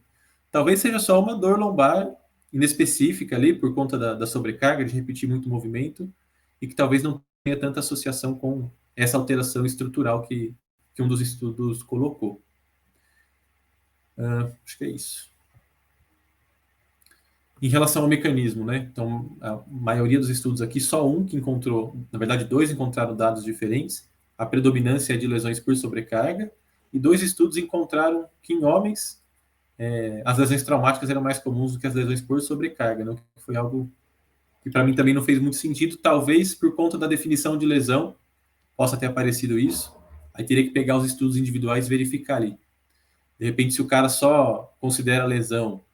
Talvez seja só uma dor lombar inespecífica ali, por conta da sobrecarga, de repetir muito movimento, e que talvez não tenha tanta associação com essa alteração estrutural que um dos estudos colocou. Acho que é isso. Em relação ao mecanismo, né? Então, a maioria dos estudos aqui, só um que encontrou, na verdade, 2 encontraram dados diferentes. A predominância é de lesões por sobrecarga, e 2 estudos encontraram que em homens as lesões traumáticas eram mais comuns do que as lesões por sobrecarga, né? Que foi algo que para mim também não fez muito sentido, talvez por conta da definição de lesão possa ter aparecido isso. Aí teria que pegar os estudos individuais e verificar ali. De repente, se o cara só considera a lesão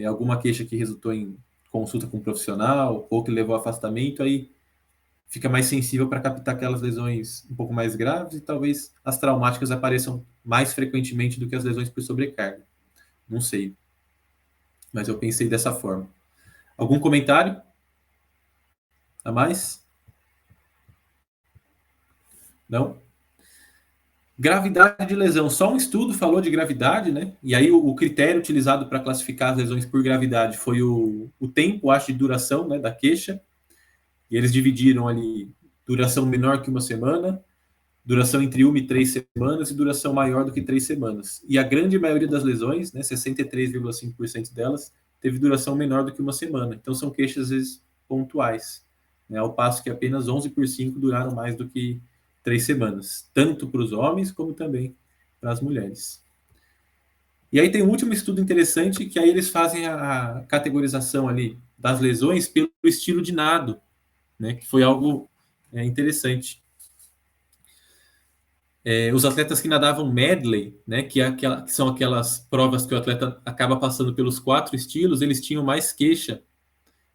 alguma queixa que resultou em consulta com um profissional ou que levou a afastamento, aí fica mais sensível para captar aquelas lesões um pouco mais graves e talvez as traumáticas apareçam mais frequentemente do que as lesões por sobrecarga. Não sei. Mas eu pensei dessa forma. Algum comentário a mais? Não? Gravidade de lesão. Só um estudo falou de gravidade, né? E aí o critério utilizado para classificar as lesões por gravidade foi o tempo, acho, de duração, né, da queixa. E eles dividiram ali duração menor que 1 semana, duração entre 1 e 3 semanas e duração maior do que 3 semanas. E a grande maioria das lesões, né, 63,5% delas, teve duração menor do que 1 semana. Então são queixas, às vezes, pontuais, né, ao passo que apenas 11% duraram mais do que 3 semanas, tanto para os homens como também para as mulheres. E aí tem um último estudo interessante, que aí eles fazem a categorização ali das lesões pelo estilo de nado, né, que foi algo interessante. Os atletas que nadavam medley, né, que são aquelas provas que o atleta acaba passando pelos 4 estilos, eles tinham mais queixa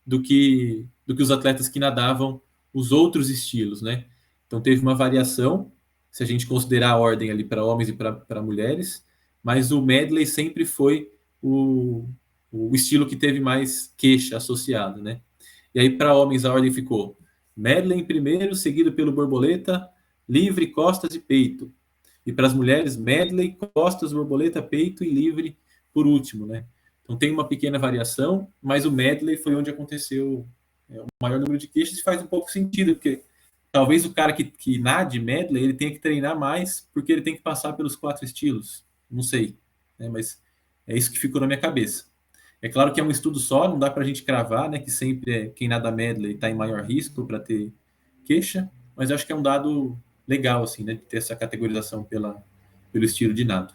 do que os atletas que nadavam os outros estilos, né? Então teve uma variação, se a gente considerar a ordem ali para homens e para mulheres, mas o medley sempre foi o estilo que teve mais queixa associada, né? E aí para homens a ordem ficou medley em primeiro, seguido pelo borboleta, livre, costas e peito. E para as mulheres, medley, costas, borboleta, peito e livre por último, né? Então tem uma pequena variação, mas o medley foi onde aconteceu o maior número de queixas, e faz um pouco sentido, porque talvez o cara que nade medley, ele tenha que treinar mais, porque ele tem que passar pelos 4 estilos. Não sei, né? Mas é isso que ficou na minha cabeça. É claro que é um estudo só, não dá para a gente cravar, né, que sempre quem nada medley está em maior risco para ter queixa, mas eu acho que é um dado legal, assim, né, de ter essa categorização pelo estilo de nado.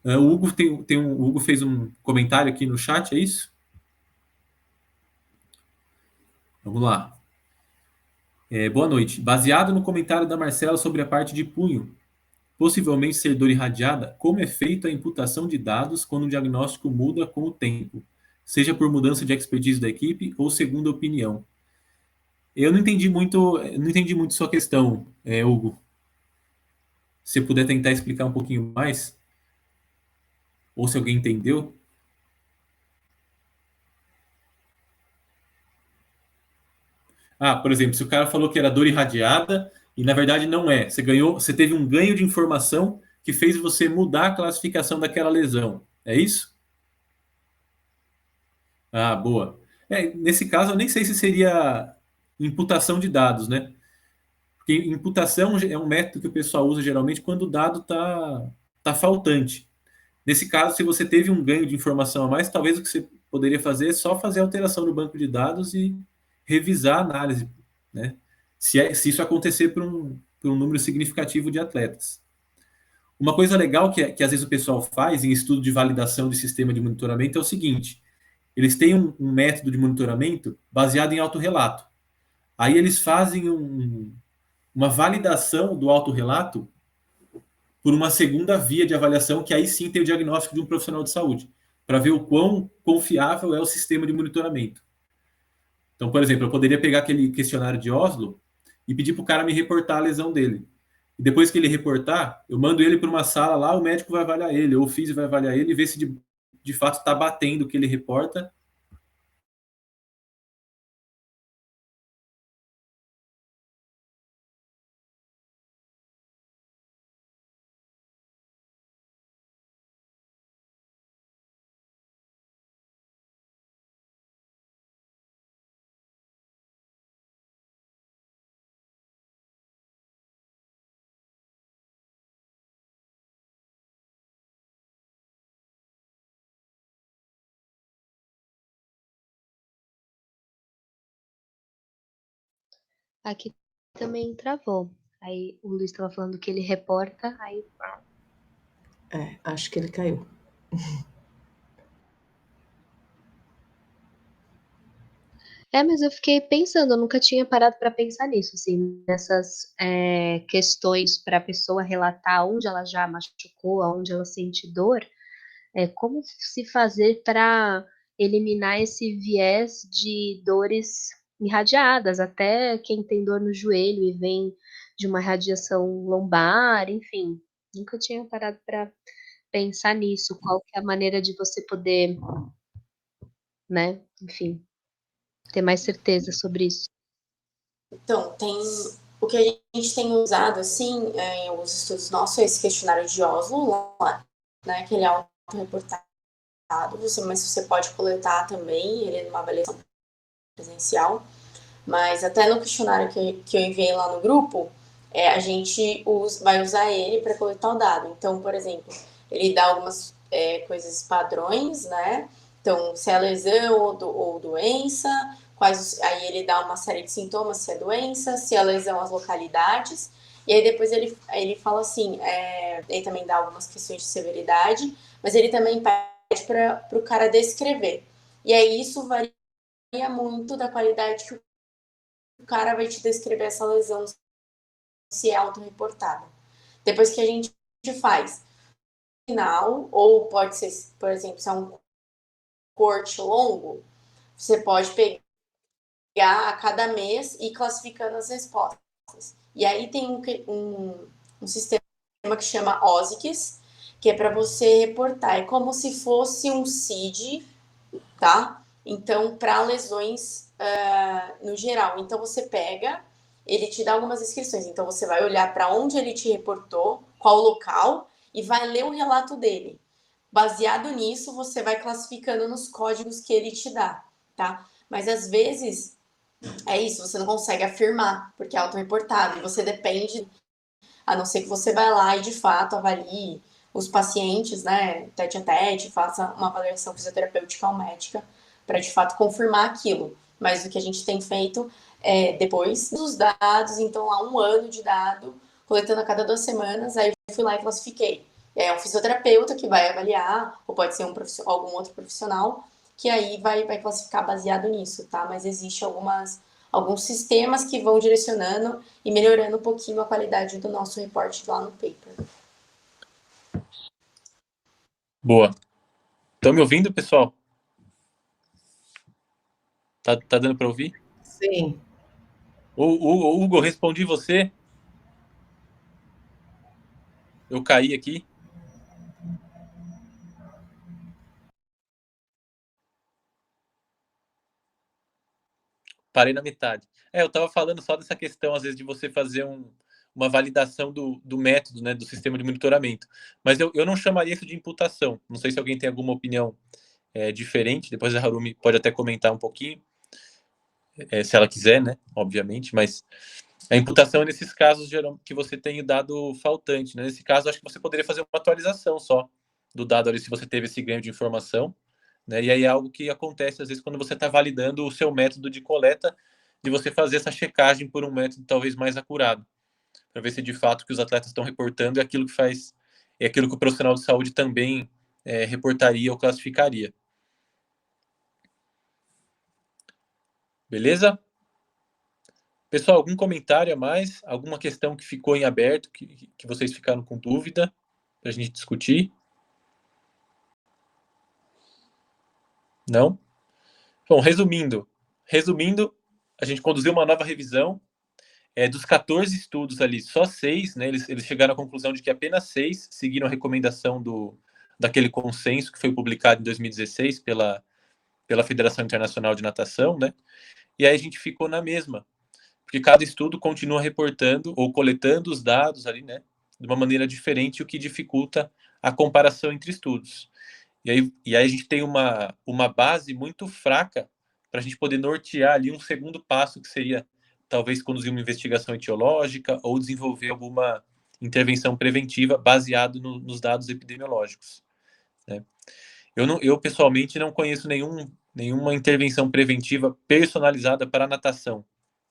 O Hugo o Hugo fez um comentário aqui no chat, é isso? Vamos lá. Boa noite. Baseado no comentário da Marcela sobre a parte de punho, possivelmente ser dor irradiada, como é feita a imputação de dados quando o diagnóstico muda com o tempo, seja por mudança de expertise da equipe ou segunda opinião? Eu não entendi muito sua questão, Hugo. Se puder tentar explicar um pouquinho mais, ou se alguém entendeu. Por exemplo, se o cara falou que era dor irradiada e na verdade não é. Você teve um ganho de informação que fez você mudar a classificação daquela lesão. É isso? Boa. Nesse caso, eu nem sei se seria imputação de dados, né? Porque imputação é um método que o pessoal usa geralmente quando o dado tá faltante. Nesse caso, se você teve um ganho de informação a mais, talvez o que você poderia fazer é só fazer alteração no banco de dados e revisar a análise, né? Se isso acontecer por um número significativo de atletas. Uma coisa legal que às vezes o pessoal faz em estudo de validação de sistema de monitoramento é o seguinte: eles têm um método de monitoramento baseado em autorrelato. Aí eles fazem uma validação do autorrelato por uma segunda via de avaliação, que aí sim tem o diagnóstico de um profissional de saúde, para ver o quão confiável é o sistema de monitoramento. Então, por exemplo, eu poderia pegar aquele questionário de Oslo e pedir para o cara me reportar a lesão dele. E depois que ele reportar, eu mando ele para uma sala lá, o médico vai avaliar ele, ou o físico vai avaliar ele e ver se de fato está batendo o que ele reporta. Aqui também travou. Aí o Luiz estava falando que ele reporta, aí Acho que ele caiu. mas eu fiquei pensando, eu nunca tinha parado para pensar nisso, assim, nessas questões para a pessoa relatar onde ela já machucou, onde ela sente dor, como se fazer para eliminar esse viés de dores irradiadas, até quem tem dor no joelho e vem de uma radiação lombar, enfim, nunca tinha parado para pensar nisso, qual que é a maneira de você poder, né, enfim, ter mais certeza sobre isso. Então, o que a gente tem usado, assim, em alguns estudos nossos, é esse questionário de Oslo, lá, né, que ele é autorreportado, mas você pode coletar também, ele numa avaliação presencial, mas até no questionário que eu enviei lá no grupo, a gente vai usar ele para coletar o dado. Então, por exemplo, ele dá algumas coisas padrões, né? Então, se é lesão ou doença, aí ele dá uma série de sintomas, se é doença, se é lesão, as localidades, e aí depois ele fala assim, ele também dá algumas questões de severidade, mas ele também pede para o cara descrever. E aí isso varia muito da qualidade que o cara vai te descrever essa lesão, se é autorreportada. Depois que a gente faz final, ou pode ser, por exemplo, se é um corte longo, você pode pegar a cada mês e ir classificando as respostas. E aí tem um sistema que chama OSICS, que é para você reportar. É como se fosse um CID, tá? Então, para lesões no geral. Então, você pega, ele te dá algumas inscrições. Então, você vai olhar para onde ele te reportou, qual o local, e vai ler o relato dele. Baseado nisso, você vai classificando nos códigos que ele te dá, tá? Mas, às vezes, é isso, você não consegue afirmar, porque é autorreportado. E você depende, a não ser que você vai lá e, de fato, avalie os pacientes, né, tete a tete, faça uma avaliação fisioterapêutica ou médica, para de fato confirmar aquilo. Mas o que a gente tem feito é, depois dos dados, então há um ano de dado, coletando a cada 2 semanas, aí eu fui lá e classifiquei. E aí é um fisioterapeuta que vai avaliar, ou pode ser algum outro profissional, que aí vai classificar baseado nisso, tá? Mas existe alguns sistemas que vão direcionando e melhorando um pouquinho a qualidade do nosso reporte lá no paper. Boa. Estão me ouvindo, pessoal? Tá dando para ouvir? Sim. O Hugo, respondi você? Eu caí aqui. Parei na metade. Eu estava falando só dessa questão, às vezes, de você fazer uma validação do método, né, do sistema de monitoramento. Mas eu não chamaria isso de imputação. Não sei se alguém tem alguma opinião diferente. Depois a Harumi pode até comentar um pouquinho. se ela quiser, né? Obviamente, mas a imputação é nesses casos que você tem o dado faltante, né? Nesse caso, acho que você poderia fazer uma atualização só do dado ali, se você teve esse ganho de informação, né? E aí é algo que acontece, às vezes, quando você está validando o seu método de coleta, de você fazer essa checagem por um método talvez mais acurado, para ver se de fato o que os atletas estão reportando é aquilo que faz, é aquilo que o profissional de saúde também reportaria ou classificaria. Beleza? Pessoal, algum comentário a mais? Alguma questão que ficou em aberto, que vocês ficaram com dúvida, para a gente discutir? Não? Bom, resumindo, a gente conduziu uma nova revisão. Dos 14 estudos ali, só 6, né, eles chegaram à conclusão de que apenas 6 seguiram a recomendação daquele consenso que foi publicado em 2016 pela Federação Internacional de Natação, né? E aí a gente ficou na mesma, porque cada estudo continua reportando ou coletando os dados ali, né, de uma maneira diferente, o que dificulta a comparação entre estudos. E aí a gente tem uma base muito fraca para a gente poder nortear ali um segundo passo, que seria talvez conduzir uma investigação etiológica ou desenvolver alguma intervenção preventiva baseado nos dados epidemiológicos, né? Eu pessoalmente não conheço nenhuma intervenção preventiva personalizada para a natação,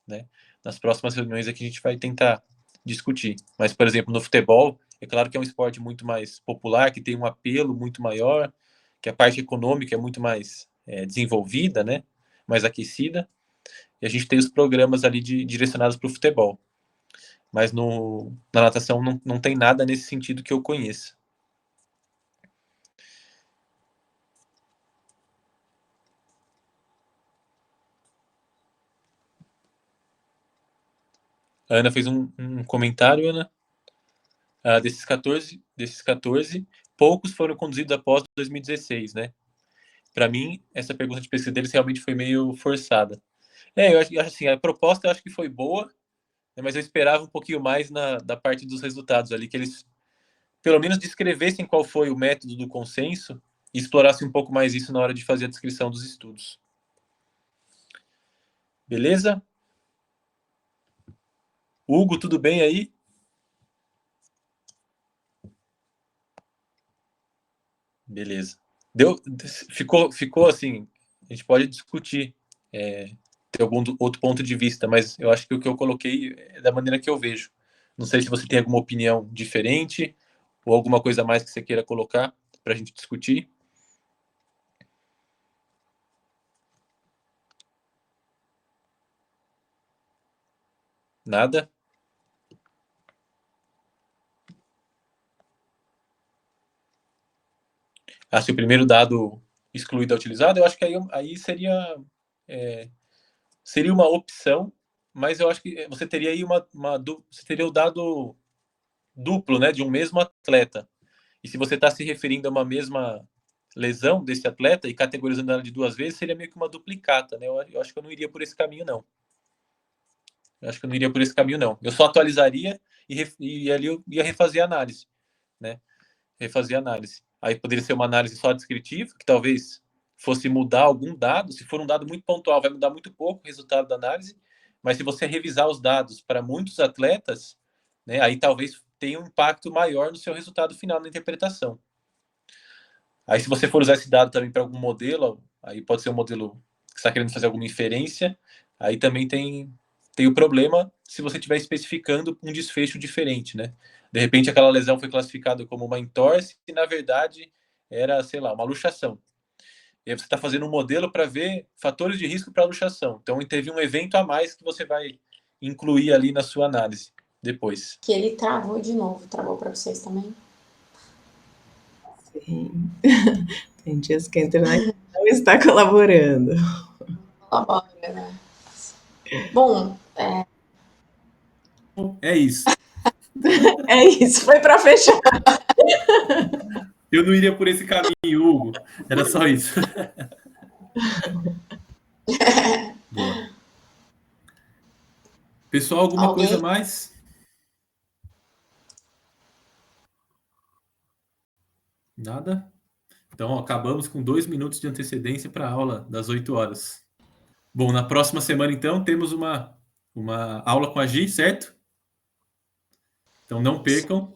né? Nas próximas reuniões aqui a gente vai tentar discutir. Mas, por exemplo, no futebol, é claro que é um esporte muito mais popular, que tem um apelo muito maior, que a parte econômica é muito mais desenvolvida, né? Mais aquecida. E a gente tem os programas ali direcionados para o futebol. Mas na natação não tem nada nesse sentido que eu conheça. A Ana fez um comentário, Ana. Desses 14, poucos foram conduzidos após 2016, né? Para mim, essa pergunta de pesquisa deles realmente foi meio forçada. Eu acho assim, a proposta eu acho que foi boa, né, mas eu esperava um pouquinho mais da parte dos resultados ali, que eles pelo menos descrevessem qual foi o método do consenso e explorassem um pouco mais isso na hora de fazer a descrição dos estudos. Beleza? Hugo, tudo bem aí? Beleza. Ficou assim, a gente pode discutir, ter algum outro ponto de vista, mas eu acho que o que eu coloquei é da maneira que eu vejo. Não sei se você tem alguma opinião diferente ou alguma coisa a mais que você queira colocar para a gente discutir. Nada? Se o primeiro dado excluído é utilizado, eu acho que aí seria uma opção, mas eu acho que você teria aí você teria o dado duplo, né, de um mesmo atleta. E se você está se referindo a uma mesma lesão desse atleta e categorizando ela de duas vezes, seria meio que uma duplicata, né? Eu acho que eu não iria por esse caminho, não. Eu só atualizaria e ali eu ia refazer a análise, né? Aí poderia ser uma análise só descritiva, que talvez fosse mudar algum dado. Se for um dado muito pontual, vai mudar muito pouco o resultado da análise. Mas se você revisar os dados para muitos atletas, né, aí talvez tenha um impacto maior no seu resultado final na interpretação. Aí, se você for usar esse dado também para algum modelo, aí pode ser um modelo que está querendo fazer alguma inferência, aí também tem o problema se você estiver especificando um desfecho diferente, né? De repente, aquela lesão foi classificada como uma entorse e, na verdade, era, sei lá, uma luxação. E aí você está fazendo um modelo para ver fatores de risco para luxação. Então, teve um evento a mais que você vai incluir ali na sua análise depois. Que ele travou de novo. Travou para vocês também? Sim. Tem dias que a internet não está colaborando. Colabora, né? Bom, É isso. É isso, foi para fechar. Eu não iria por esse caminho, Hugo. Era só isso. Boa. Pessoal, alguma coisa a mais? Nada? Então, acabamos com 2 minutos de antecedência para a aula das 8 horas. Bom, na próxima semana, então, temos uma aula com a Gi, certo? Então não percam,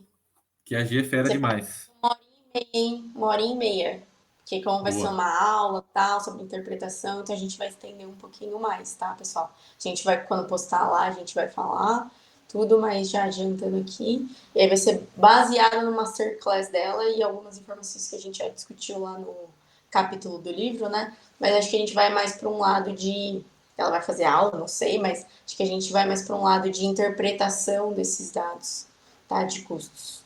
que a Gi é fera demais. Uma hora e meia. Que como vai ser Boa. uma aula, tal, sobre interpretação, então a gente vai estender um pouquinho mais, tá, pessoal? A gente vai, quando postar lá, a gente vai falar tudo, mas já adiantando aqui. E aí vai ser baseado no masterclass dela e algumas informações que a gente já discutiu lá no capítulo do livro, né? Mas acho que a gente vai mais para um lado de... Ela vai fazer aula, não sei, mas acho que a gente vai mais para um lado de interpretação desses dados, tá? De custos.